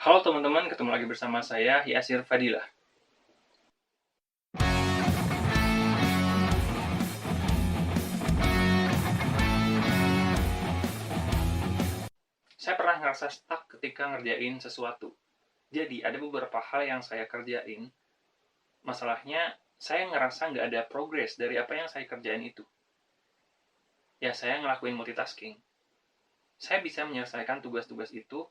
Halo teman-teman, ketemu lagi bersama saya, Yasir Fadilah. Saya pernah ngerasa stuck ketika ngerjain sesuatu. Jadi, ada beberapa hal yang saya kerjain. Masalahnya, saya ngerasa nggak ada progres dari apa yang saya kerjain itu. Ya, saya ngelakuin multitasking. Saya bisa menyelesaikan tugas-tugas itu,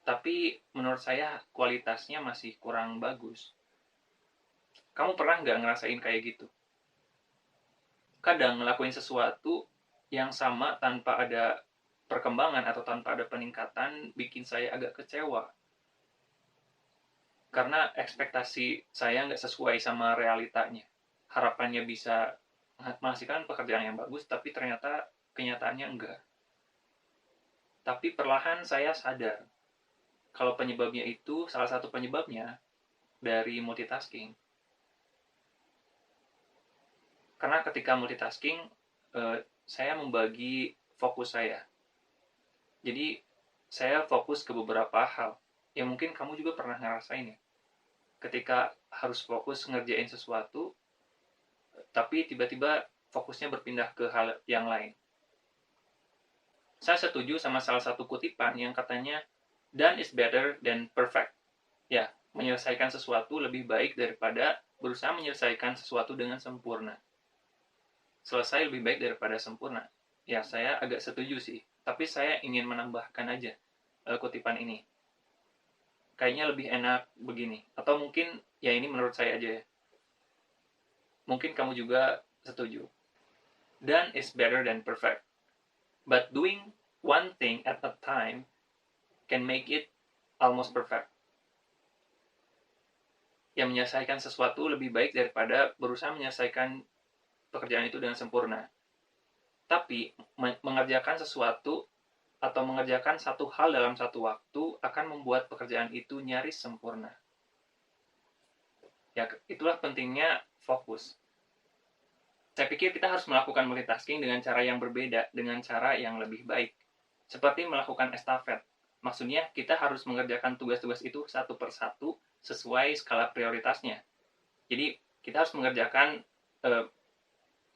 tapi menurut saya kualitasnya masih kurang bagus. Kamu pernah nggak ngerasain kayak gitu? Kadang ngelakuin sesuatu yang sama tanpa ada perkembangan atau tanpa ada peningkatan bikin saya agak kecewa. Karena ekspektasi saya nggak sesuai sama realitanya. Harapannya bisa menghasilkan pekerjaan yang bagus, tapi ternyata kenyataannya enggak. Tapi perlahan saya sadar, kalau penyebabnya itu, salah satu penyebabnya dari multitasking. Karena ketika multitasking, saya membagi fokus saya. Jadi, saya fokus ke beberapa hal. Ya mungkin kamu juga pernah ngerasain ya. Ketika harus fokus ngerjain sesuatu, tapi tiba-tiba fokusnya berpindah ke hal yang lain. Saya setuju sama salah satu kutipan yang katanya, done is better than perfect. Ya, menyelesaikan sesuatu lebih baik daripada berusaha menyelesaikan sesuatu dengan sempurna. Selesai lebih baik daripada sempurna. Ya, saya agak setuju sih. Tapi saya ingin menambahkan aja kutipan ini. Kayaknya lebih enak begini. Atau mungkin, ya ini menurut saya aja ya. Mungkin kamu juga setuju. Done is better than perfect. But doing one thing at a time can make it almost perfect. Yang menyelesaikan sesuatu lebih baik daripada berusaha menyelesaikan pekerjaan itu dengan sempurna. Tapi mengerjakan sesuatu atau mengerjakan satu hal dalam satu waktu akan membuat pekerjaan itu nyaris sempurna. Ya, itulah pentingnya fokus. Saya pikir kita harus melakukan multitasking dengan cara yang berbeda, dengan cara yang lebih baik. Seperti melakukan estafet. Maksudnya, kita harus mengerjakan tugas-tugas itu satu persatu sesuai skala prioritasnya. Jadi, kita harus mengerjakan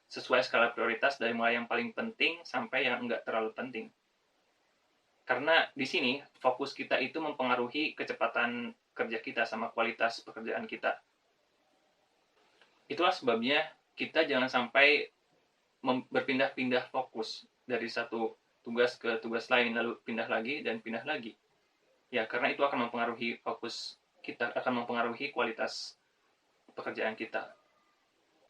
sesuai skala prioritas dari mulai yang paling penting sampai yang enggak terlalu penting. Karena di sini fokus kita itu mempengaruhi kecepatan kerja kita sama kualitas pekerjaan kita. Itulah sebabnya kita jangan sampai berpindah-pindah fokus dari satu tugas ke tugas lain, lalu pindah lagi dan pindah lagi. Ya, karena itu akan mempengaruhi fokus kita, akan mempengaruhi kualitas pekerjaan kita.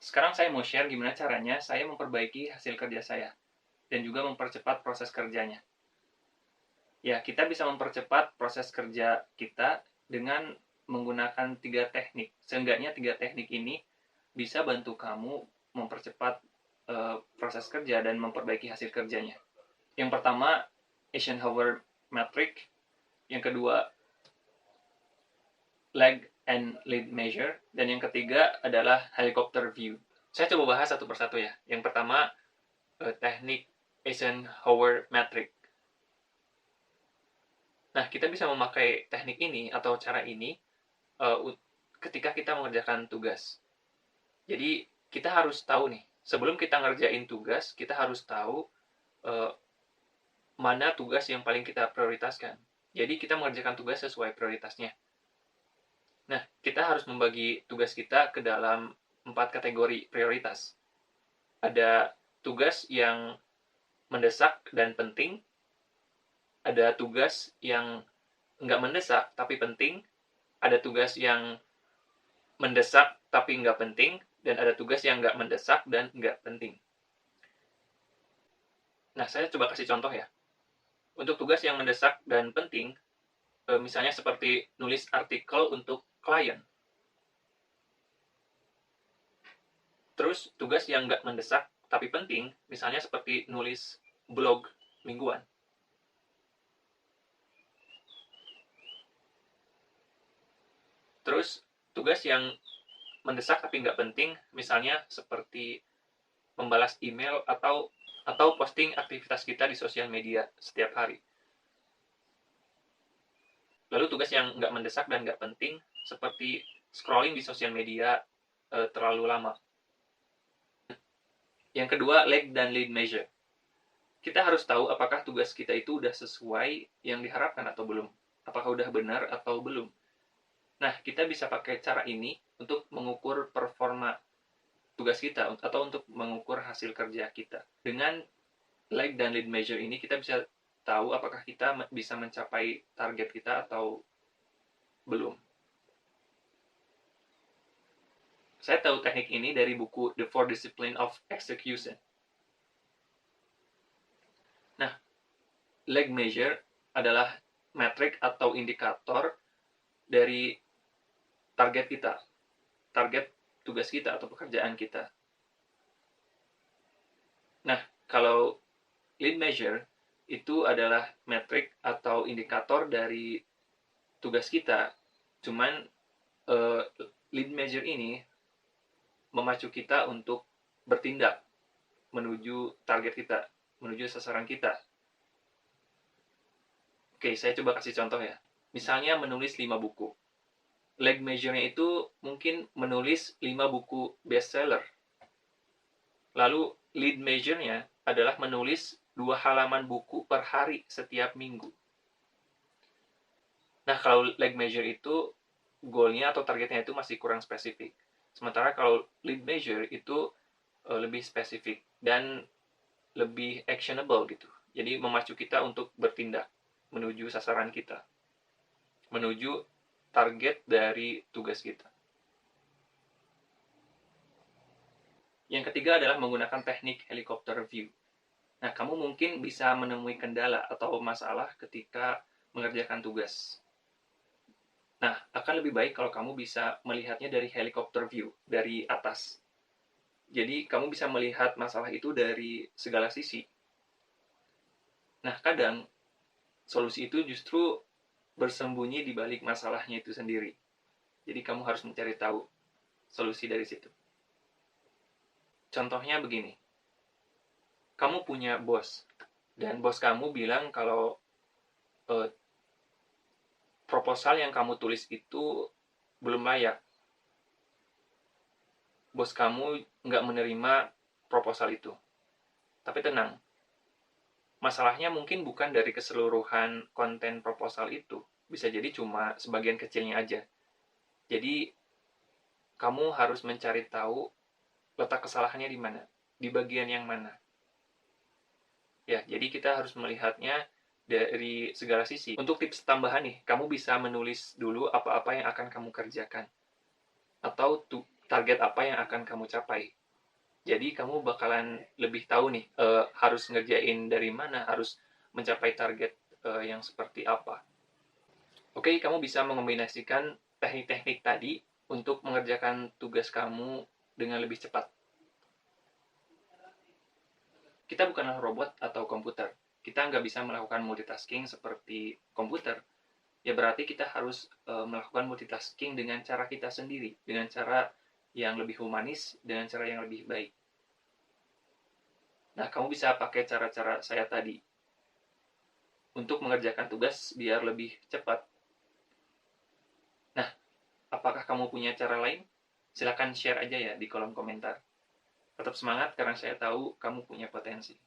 Sekarang saya mau share gimana caranya saya memperbaiki hasil kerja saya dan juga mempercepat proses kerjanya. Ya, kita bisa mempercepat proses kerja kita dengan menggunakan 3 teknik. Seenggaknya 3 teknik ini bisa bantu kamu mempercepat proses kerja dan memperbaiki hasil kerjanya. Yang pertama, Eisenhower Matrix. Yang kedua, lag and lead measure. Dan yang ketiga adalah helicopter view. Saya coba bahas satu persatu ya. Yang pertama, teknik Eisenhower Matrix. Nah, kita bisa memakai teknik ini atau cara ini ketika kita mengerjakan tugas. Jadi, kita harus tahu nih, sebelum kita ngerjain tugas, kita harus tahu mana tugas yang paling kita prioritaskan. Jadi, kita mengerjakan tugas sesuai prioritasnya. Nah, kita harus membagi tugas kita ke dalam 4 kategori prioritas. Ada tugas yang mendesak dan penting, ada tugas yang nggak mendesak tapi penting, ada tugas yang mendesak tapi nggak penting, dan ada tugas yang nggak mendesak dan nggak penting. Nah, saya coba kasih contoh ya. Untuk tugas yang mendesak dan penting, misalnya seperti nulis artikel untuk klien. Terus tugas yang nggak mendesak tapi penting, misalnya seperti nulis blog mingguan. Terus tugas yang mendesak tapi nggak penting, misalnya seperti membalas email atau posting aktivitas kita di sosial media setiap hari. Lalu tugas yang nggak mendesak dan nggak penting, seperti scrolling di sosial media terlalu lama. Yang kedua, lag dan lead measure. Kita harus tahu apakah tugas kita itu udah sesuai yang diharapkan atau belum. Apakah udah benar atau belum. Nah, kita bisa pakai cara ini untuk mengukur performa tugas kita atau untuk mengukur hasil kerja kita. Dengan lag dan lead measure ini, kita bisa tahu apakah kita bisa mencapai target kita atau belum. Saya tahu teknik ini dari buku The Four Disciplines of Execution. Nah, lag measure adalah metrik atau indikator dari target kita, target tugas kita atau pekerjaan kita. Nah, kalau lead measure itu adalah metrik atau indikator dari tugas kita. Cuman lead measure ini memacu kita untuk bertindak menuju target kita, menuju sasaran kita. Oke, saya coba kasih contoh ya. Misalnya menulis 5 buku. Lag measure-nya itu mungkin menulis 5 buku bestseller. Lalu lead measure-nya adalah menulis 2 halaman buku per hari setiap minggu. Nah, kalau lag measure itu goal-nya atau targetnya itu masih kurang spesifik. Sementara kalau lead measure itu lebih spesifik dan lebih actionable gitu. Jadi memacu kita untuk bertindak menuju sasaran kita, menuju target dari tugas kita. Yang ketiga adalah menggunakan teknik helikopter view. Nah, kamu mungkin bisa menemui kendala atau masalah ketika mengerjakan tugas. Nah, akan lebih baik kalau kamu bisa melihatnya dari helikopter view, dari atas. Jadi, kamu bisa melihat masalah itu dari segala sisi. Nah, kadang solusi itu justru bersembunyi di balik masalahnya itu sendiri. Jadi, kamu harus mencari tahu solusi dari situ. Contohnya begini. Kamu punya bos, dan bos kamu bilang kalau proposal yang kamu tulis itu belum layak. Bos kamu nggak menerima proposal itu. Tapi tenang, masalahnya mungkin bukan dari keseluruhan konten proposal itu. Bisa jadi cuma sebagian kecilnya aja. Jadi, kamu harus mencari tahu letak kesalahannya di mana, di bagian yang mana. Ya, jadi kita harus melihatnya dari segala sisi. Untuk tips tambahan nih, kamu bisa menulis dulu apa-apa yang akan kamu kerjakan. Atau target apa yang akan kamu capai. Jadi kamu bakalan lebih tahu nih, harus ngerjain dari mana, harus mencapai target yang seperti apa. Oke, kamu bisa mengombinasikan teknik-teknik tadi untuk mengerjakan tugas kamu dengan lebih cepat. Kita bukanlah robot atau komputer. Kita nggak bisa melakukan multitasking seperti komputer. Ya berarti kita harus melakukan multitasking dengan cara kita sendiri, dengan cara yang lebih humanis, dengan cara yang lebih baik. Nah, kamu bisa pakai cara-cara saya tadi untuk mengerjakan tugas biar lebih cepat. Nah, apakah kamu punya cara lain? Silakan share aja ya di kolom komentar. Tetap semangat karena saya tahu kamu punya potensi.